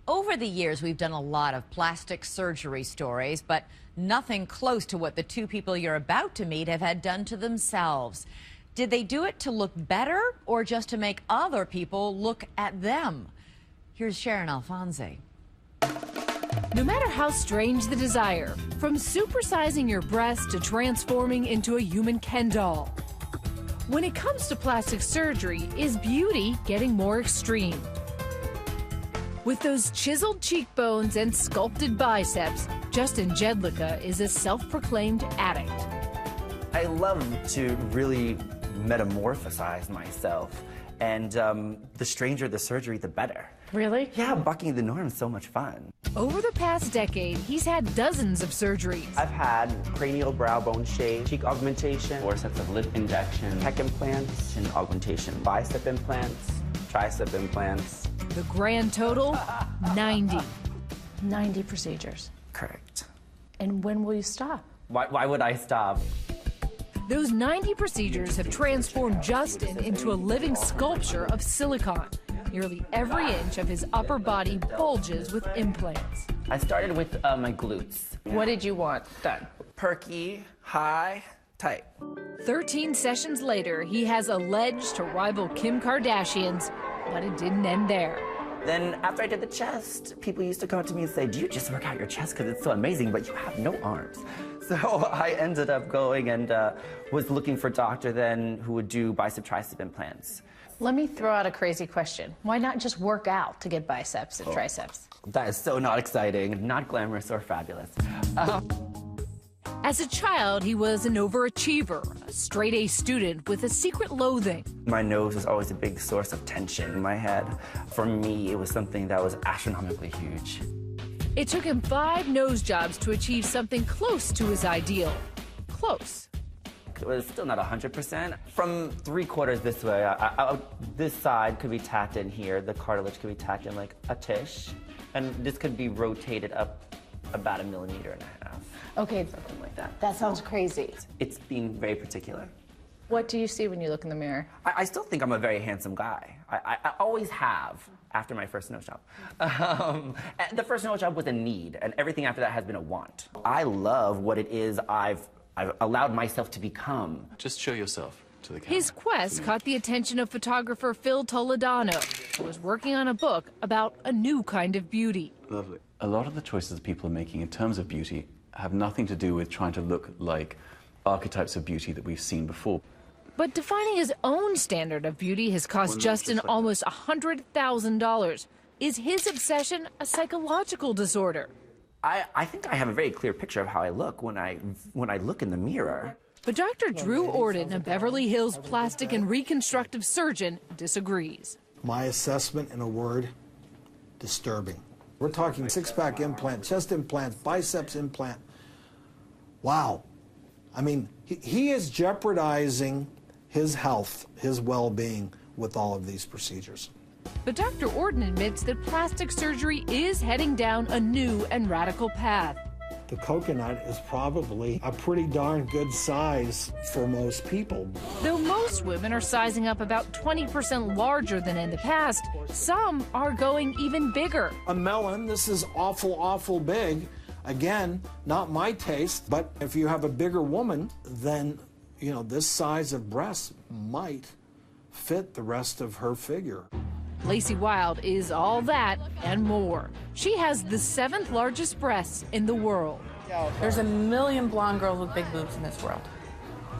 Over the years, we've done a lot of plastic surgery stories, but nothing close to what the two people you're about to meet have had done to themselves. Did they do it to look better or just to make other people look at them? Here's Sharon Alfonsi. No matter how strange the desire, from supersizing your breast to transforming into a human Ken doll, when it comes to plastic surgery, is beauty getting more extreme? With those chiseled cheekbones and sculpted biceps, Justin Jedlicka is a self-proclaimed addict. I love to really metamorphosize myself, and the stranger the surgery, the better. Really? Yeah, bucking the norm is so much fun. Over the past decade, he's had dozens of surgeries. I've had cranial brow bone shave, cheek augmentation, 4 sets of lip injections, pec implants, And augmentation. bicep implants, tricep implants. The grand total, 90. 90 procedures. Correct. And when will you stop? Why would I stop? Those 90 procedures have transformed Justin into a living sculpture of silicone. Nearly every inch of his upper body bulges with implants. I started with my glutes. What did you want done? Perky, high, tight. 13 sessions later, he has a ledge to rival Kim Kardashian's, but it didn't end there. Then after I did the chest, people used to come up to me and say, do you just work out your chest because it's so amazing, but you have no arms? So I ended up going and was looking for a doctor then who would do bicep tricep implants. Let me throw out a crazy question. Why not just work out to get biceps and triceps? That is so not exciting, not glamorous or fabulous. As a child, he was an overachiever, a straight-A student with a secret loathing. My nose was always a big source of tension in my head. For me, it was something that was astronomically huge. It took him 5 nose jobs to achieve something close to his ideal. Close. It was still not 100%. From 3/4 this way, this side could be tacked in here, the cartilage could be tacked in like a tish, and this could be rotated up about 1.5 millimeters. Okay, something like that. That sounds crazy. It's being very particular. What do you see when you look in the mirror? I still think I'm a very handsome guy. I always have, after my first nose job. The first nose job was a need, and everything after that has been a want. I love what it is I've allowed myself to become. Just show yourself to the camera. His quest caught the attention of photographer Phil Toledano, who was working on a book about a new kind of beauty. Lovely. A lot of the choices people are making in terms of beauty have nothing to do with trying to look like archetypes of beauty that we've seen before. But defining his own standard of beauty has cost Justin almost $100,000. Is his obsession a psychological disorder? I think I have a very clear picture of how I look when I look in the mirror. But Dr. Drew Orden, a Beverly Hills plastic and reconstructive surgeon, disagrees. My assessment in a word, disturbing. We're talking six-pack implant, chest implants, biceps implant. Wow. I mean, he is jeopardizing his health, his well-being with all of these procedures. But Dr. Orden admits that plastic surgery is heading down a new and radical path. The coconut is probably a pretty darn good size for most people. Though most women are sizing up about 20% larger than in the past, some are going even bigger. A melon, this is awful, awful big. Again, not my taste, but if you have a bigger woman, then, you know, this size of breast might fit the rest of her figure. Lacey Wild is all that and more. She has the 7th largest breasts in the world. There's a million blonde girls with big boobs in this world,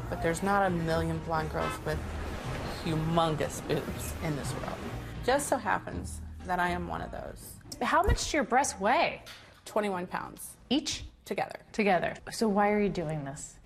but there's not a million blonde girls with humongous boobs in this world. Just so happens that I am one of those. How much do your breasts weigh? 21 pounds. Each? Together. Together. So why are you doing this?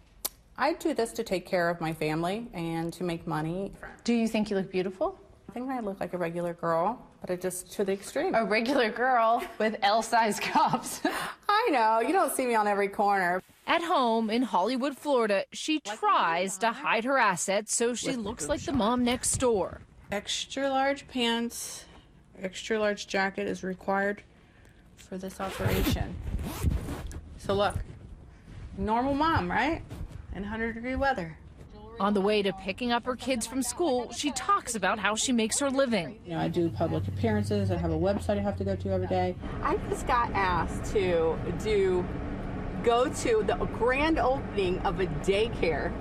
I do this to take care of my family and to make money. Do you think you look beautiful? I think I look like a regular girl, but it just to the extreme. A regular girl with L-size cups. I know, you don't see me on every corner. At home in Hollywood, Florida, she tries to hide her assets so she looks like the mom next door. Extra large pants, extra large jacket is required for this operation. So look, normal mom, right? In 100-degree weather. On the way to picking up her kids from school, she talks about how she makes her living. You know, I do public appearances. I have a website I have to go to every day. I just got asked to go to the grand opening of a daycare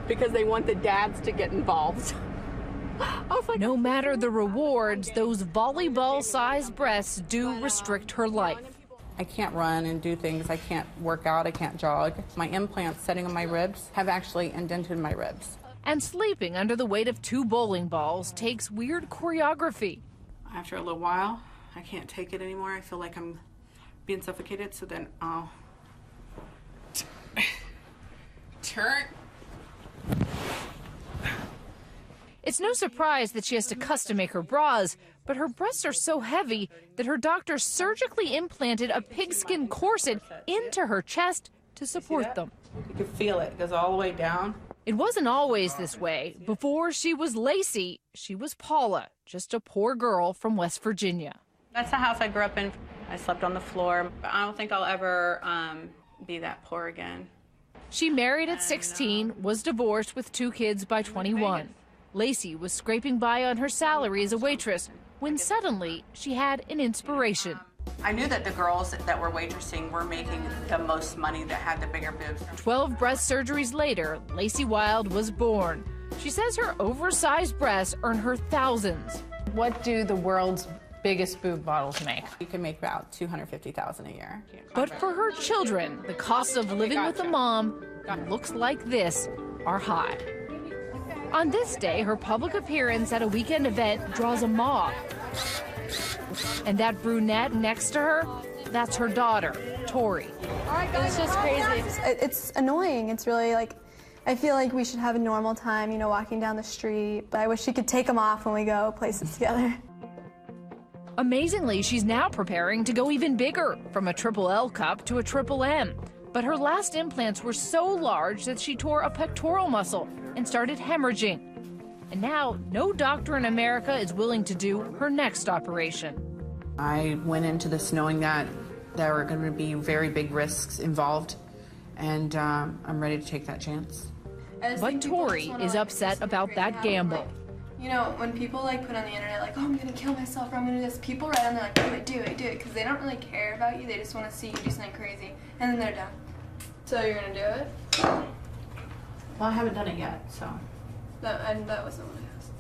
because they want the dads to get involved. I was like, no matter the rewards, those volleyball-sized breasts do restrict her life. I can't run and do things. I can't work out. I can't jog. My implants setting on my ribs have actually indented my ribs. And sleeping under the weight of 2 bowling balls takes weird choreography. After a little while, I can't take it anymore. I feel like I'm being suffocated, so then I'll turn. It's no surprise that she has to custom make her bras, but her breasts are so heavy that her doctor surgically implanted a pigskin corset into her chest to support them. You can feel it. It goes all the way down. It wasn't always this way. Before she was Lacey, she was Paula, just a poor girl from West Virginia. that's the house I grew up in. I slept on the floor. I don't think I'll ever be that poor again. She married at 16, was divorced with 2 kids by 21. Lacey was scraping by on her salary as a waitress when suddenly she had an inspiration. I knew that the girls that were waitressing were making the most money, that had the bigger boobs. 12 breast surgeries later, Lacey Wild was born. She says her oversized breasts earn her thousands. What do the world's biggest boob models make? You can make about $250,000 a year. But for her children, the costs of living with a mom who looks like this are high. On this day, her public appearance at a weekend event draws a mob. And that brunette next to her, that's her daughter, Tori. It's just crazy. It's annoying. It's really like, I feel like we should have a normal time, you know, walking down the street. But I wish she could take them off when we go places together. Amazingly, she's now preparing to go even bigger, from a Triple-L cup to a Triple-M. But her last implants were so large that she tore a pectoral muscle and started hemorrhaging. And now, no doctor in America is willing to do her next operation. I went into this knowing that there were going to be very big risks involved, and I'm ready to take that chance. But Tori is upset about that gamble. You know, when people like put on the internet like, oh, I'm gonna kill myself or I'm gonna do this, people write on there like, do it, because they don't really care about you. They just want to see you do something crazy, and then they're done. So you're gonna do it? Well, I haven't done it yet, so. That wasn't what I asked.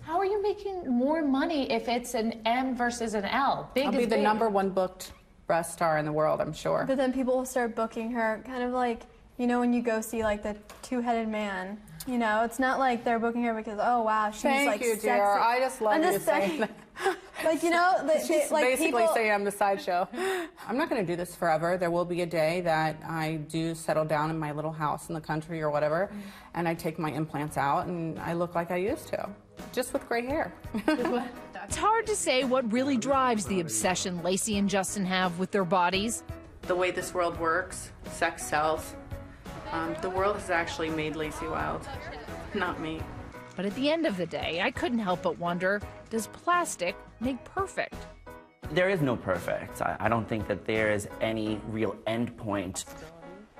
How are you making more money if it's an M versus an L? Big I'll is be the big. #1 booked breast star in the world, I'm sure. But then people will start booking her, kind of like, you know, when you go see like the two-headed man. You know, it's not like they're booking her because, oh wow, she's Thank like you, sexy. dear. I just love you saying that. Like, you know, She's like basically people, saying I'm the sideshow. I'm not going to do this forever. There will be a day that I do settle down in my little house in the country or whatever, and I take my implants out and I look like I used to, just with gray hair. It's hard to say what really drives the obsession Lacey and Justin have with their bodies. The way this world works, sex sells. The world has actually made Lacey Wild, not me. But at the end of the day, I couldn't help but wonder, does plastic make perfect? There is no perfect. I don't think that there is any real end point.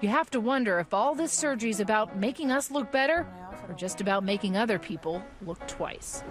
You have to wonder if all this surgery is about making us look better or just about making other people look twice.